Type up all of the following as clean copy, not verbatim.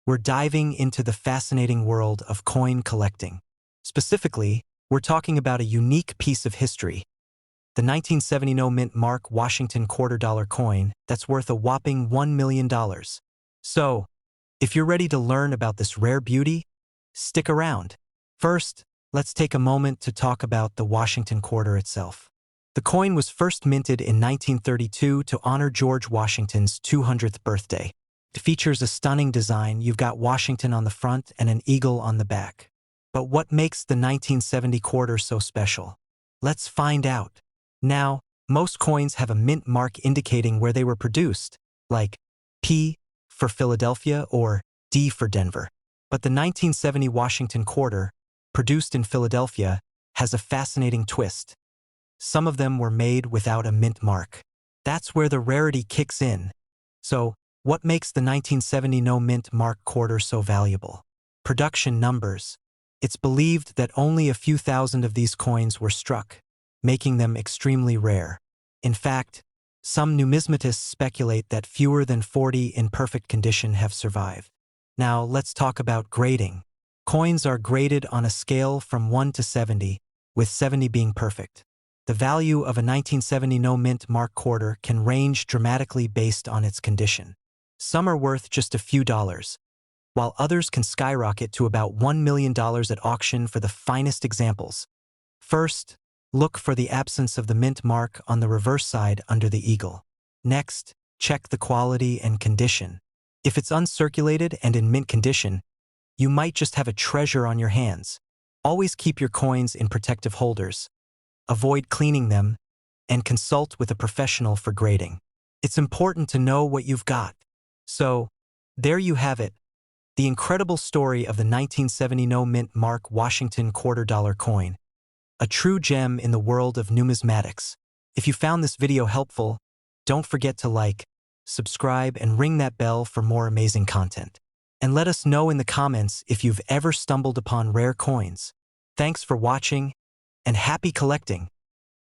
we're diving into the fascinating world of coin collecting. Specifically, we're talking about a unique piece of history, the 1970 no-mint Mark Washington $quarter coin that's worth a whopping $1 million. So, if you're ready to learn about this rare beauty, stick around. First, let's take a moment to talk about the Washington quarter itself. The coin was first minted in 1932 to honor George Washington's 200th birthday. It features a stunning design. You've got Washington on the front and an eagle on the back. But what makes the 1970 quarter so special? Let's find out. Now, most coins have a mint mark indicating where they were produced, like P for Philadelphia or D for Denver. But the 1970 Washington quarter, produced in Philadelphia, has a fascinating twist. Some of them were made without a mint mark. That's where the rarity kicks in. So, what makes the 1970 no-mint mark quarter so valuable? Production numbers. It's believed that only a few thousand of these coins were struck, making them extremely rare. In fact, some numismatists speculate that fewer than 40 in perfect condition have survived. Now, let's talk about grading. Coins are graded on a scale from 1 to 70, with 70 being perfect. The value of a 1970 no-mint mark quarter can range dramatically based on its condition. Some are worth just a few dollars, while others can skyrocket to about $1 million at auction for the finest examples. First, look for the absence of the mint mark on the reverse side under the eagle. Next, check the quality and condition. If it's uncirculated and in mint condition, you might just have a treasure on your hands. Always keep your coins in protective holders. Avoid cleaning them, and consult with a professional for grading. It's important to know what you've got. So, there you have it, the incredible story of the 1970 no-mint Mark Washington $quarter coin, a true gem in the world of numismatics. If you found this video helpful, don't forget to like, subscribe, and ring that bell for more amazing content. And let us know in the comments if you've ever stumbled upon rare coins. Thanks for watching, and happy collecting!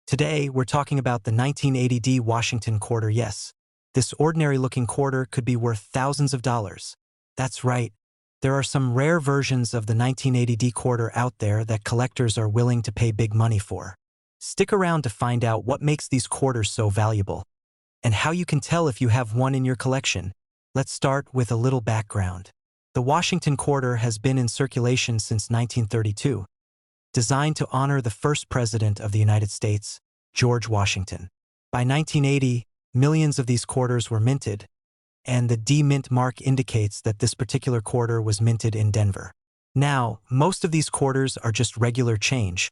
Today, we're talking about the 1980 Washington quarter. Yes, this ordinary-looking quarter could be worth thousands of dollars. That's right. There are some rare versions of the 1980 quarter out there that collectors are willing to pay big money for. Stick around to find out what makes these quarters so valuable, and how you can tell if you have one in your collection. Let's start with a little background. The Washington quarter has been in circulation since 1932, designed to honor the first president of the United States, George Washington. By 1980, millions of these quarters were minted, and the D-mint mark indicates that this particular quarter was minted in Denver. Now, most of these quarters are just regular change,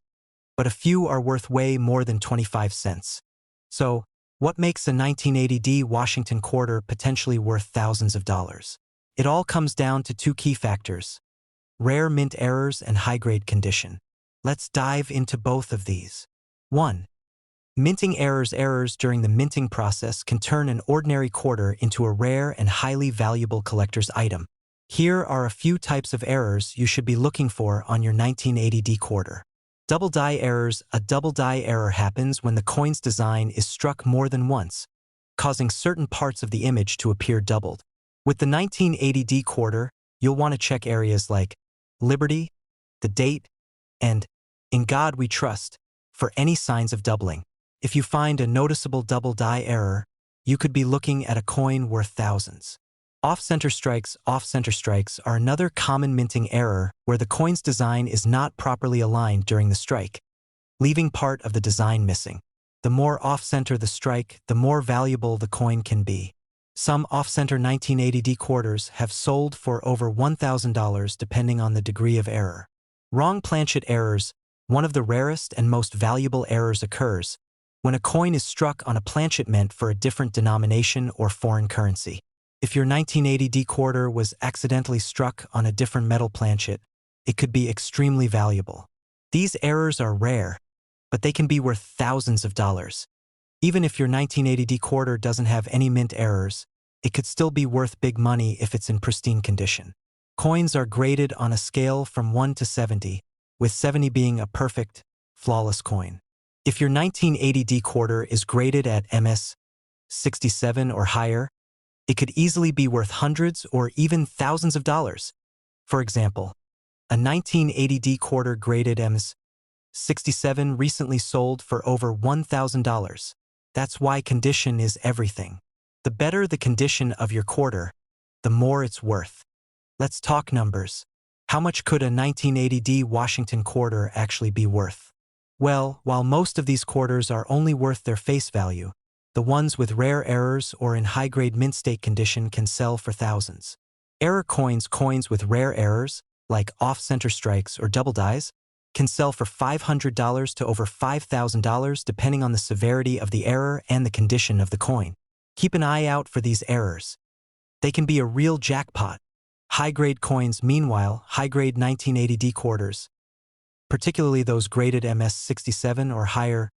but a few are worth way more than 25 cents. So, what makes a 1980 Washington quarter potentially worth thousands of dollars? It all comes down to two key factors: rare mint errors and high-grade condition. Let's dive into both of these. 1. Minting errors. Errors during the minting process can turn an ordinary quarter into a rare and highly valuable collector's item. Here are a few types of errors you should be looking for on your 1980 quarter. Double die errors. A double die error happens when the coin's design is struck more than once, causing certain parts of the image to appear doubled. With the 1980 quarter, you'll want to check areas like Liberty, the date, and In God We Trust for any signs of doubling. If you find a noticeable double die error, you could be looking at a coin worth thousands. Off-center strikes. Off-center strikes are another common minting error where the coin's design is not properly aligned during the strike, leaving part of the design missing. The more off-center the strike, the more valuable the coin can be. Some off-center 1980 quarters have sold for over $1,000 depending on the degree of error. Wrong planchet errors. One of the rarest and most valuable errors occurs when a coin is struck on a planchet meant for a different denomination or foreign currency. If your 1980 quarter was accidentally struck on a different metal planchet, it could be extremely valuable. These errors are rare, but they can be worth thousands of dollars. Even if your 1980 quarter doesn't have any mint errors, it could still be worth big money if it's in pristine condition. Coins are graded on a scale from 1 to 70, with 70 being a perfect, flawless coin. If your 1980 quarter is graded at MS 67 or higher, It could easily be worth hundreds or even thousands of dollars. For example, a 1980D quarter graded MS67 recently sold for over $1,000. That's why condition is everything. The better the condition of your quarter, the more it's worth. Let's talk numbers. How much could a 1980D Washington quarter actually be worth? Well, while most of these quarters are only worth their face value, the ones with rare errors or in high-grade mint state condition can sell for thousands. Error coins, coins with rare errors, like off-center strikes or double dies, can sell for $500 to over $5,000 depending on the severity of the error and the condition of the coin. Keep an eye out for these errors. They can be a real jackpot. High-grade coins, meanwhile, high-grade 1980D quarters, particularly those graded MS67 or higher,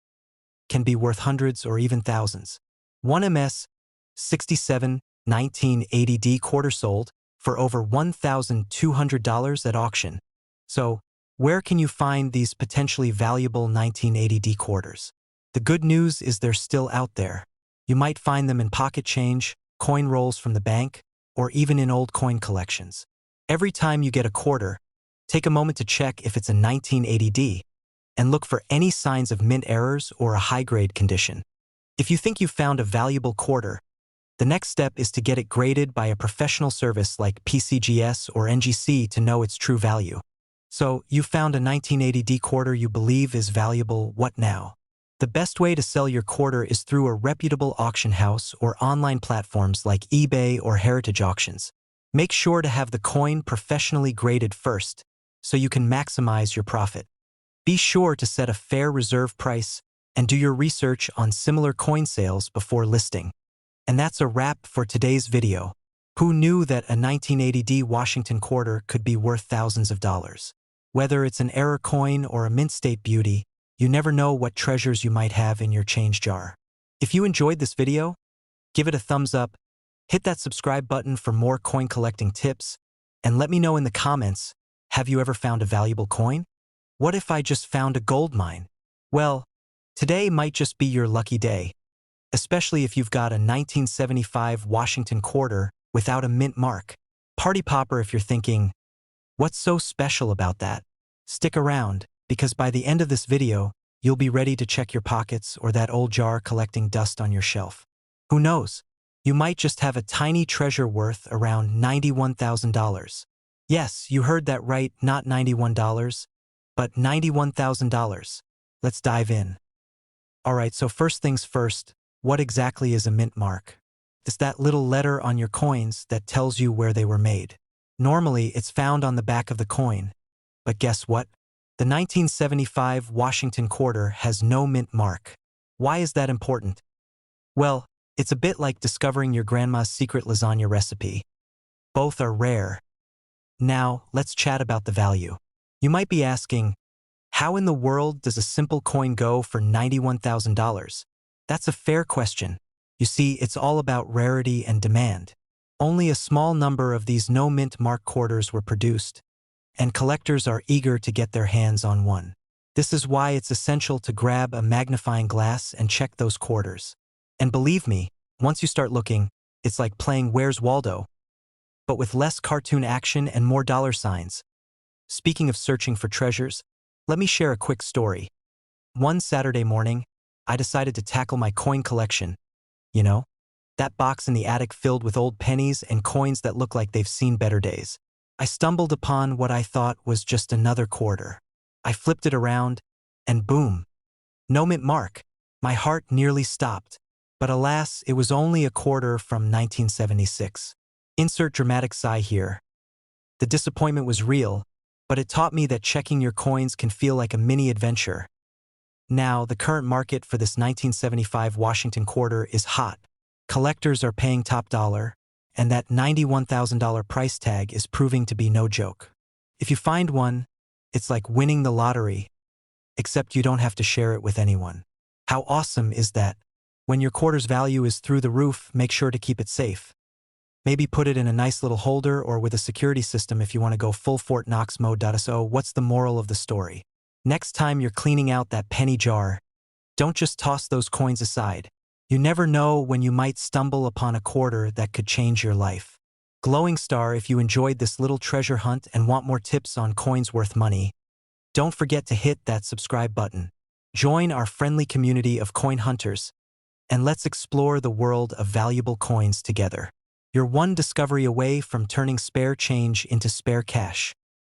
can be worth hundreds or even thousands. One MS67 1980D quarter sold for over $1,200 at auction. So, where can you find these potentially valuable 1980D quarters? The good news is they're still out there. You might find them in pocket change, coin rolls from the bank, or even in old coin collections. Every time you get a quarter, take a moment to check if it's a 1980D and look for any signs of mint errors or a high-grade condition. If you think you've found a valuable quarter, the next step is to get it graded by a professional service like PCGS or NGC to know its true value. So, you found a 1980D quarter you believe is valuable. What now? The best way to sell your quarter is through a reputable auction house or online platforms like eBay or Heritage Auctions. Make sure to have the coin professionally graded first, so you can maximize your profit. Be sure to set a fair reserve price and do your research on similar coin sales before listing. And that's a wrap for today's video. Who knew that a 1980D Washington quarter could be worth thousands of dollars? Whether it's an error coin or a mint state beauty, you never know what treasures you might have in your change jar. If you enjoyed this video, give it a thumbs up, hit that subscribe button for more coin collecting tips, and let me know in the comments, have you ever found a valuable coin? What if I just found a gold mine? Well, today might just be your lucky day, especially if you've got a 1975 Washington quarter without a mint mark. Party popper if you're thinking, what's so special about that? Stick around, because by the end of this video, you'll be ready to check your pockets or that old jar collecting dust on your shelf. Who knows? You might just have a tiny treasure worth around $91,000. Yes, you heard that right, not $91, but $91,000. Let's dive in. Alright, so first things first, what exactly is a mint mark? It's that little letter on your coins that tells you where they were made. Normally, it's found on the back of the coin. But guess what? The 1975 Washington quarter has no mint mark. Why is that important? Well, it's a bit like discovering your grandma's secret lasagna recipe. Both are rare. Now, let's chat about the value. You might be asking, how in the world does a simple coin go for $91,000? That's a fair question. You see, it's all about rarity and demand. Only a small number of these no-mint mark quarters were produced, and collectors are eager to get their hands on one. This is why it's essential to grab a magnifying glass and check those quarters. And believe me, once you start looking, it's like playing Where's Waldo, but with less cartoon action and more dollar signs. Speaking of searching for treasures, let me share a quick story. One Saturday morning, I decided to tackle my coin collection. You know, that box in the attic filled with old pennies and coins that look like they've seen better days. I stumbled upon what I thought was just another quarter. I flipped it around, and boom! No mint mark. My heart nearly stopped. But alas, it was only a quarter from 1976. Insert dramatic sigh here. The disappointment was real, but it taught me that checking your coins can feel like a mini adventure. Now, the current market for this 1975 Washington quarter is hot. Collectors are paying top dollar, and that $91,000 price tag is proving to be no joke. If you find one, it's like winning the lottery, except you don't have to share it with anyone. How awesome is that? When your quarter's value is through the roof, make sure to keep it safe. Maybe put it in a nice little holder or with a security system if you want to go full Fort Knox mode. So what's the moral of the story? Next time you're cleaning out that penny jar, don't just toss those coins aside. You never know when you might stumble upon a quarter that could change your life. Glowing star, if you enjoyed this little treasure hunt and want more tips on coins worth money, don't forget to hit that subscribe button. Join our friendly community of coin hunters, and let's explore the world of valuable coins together. You're one discovery away from turning spare change into spare cash.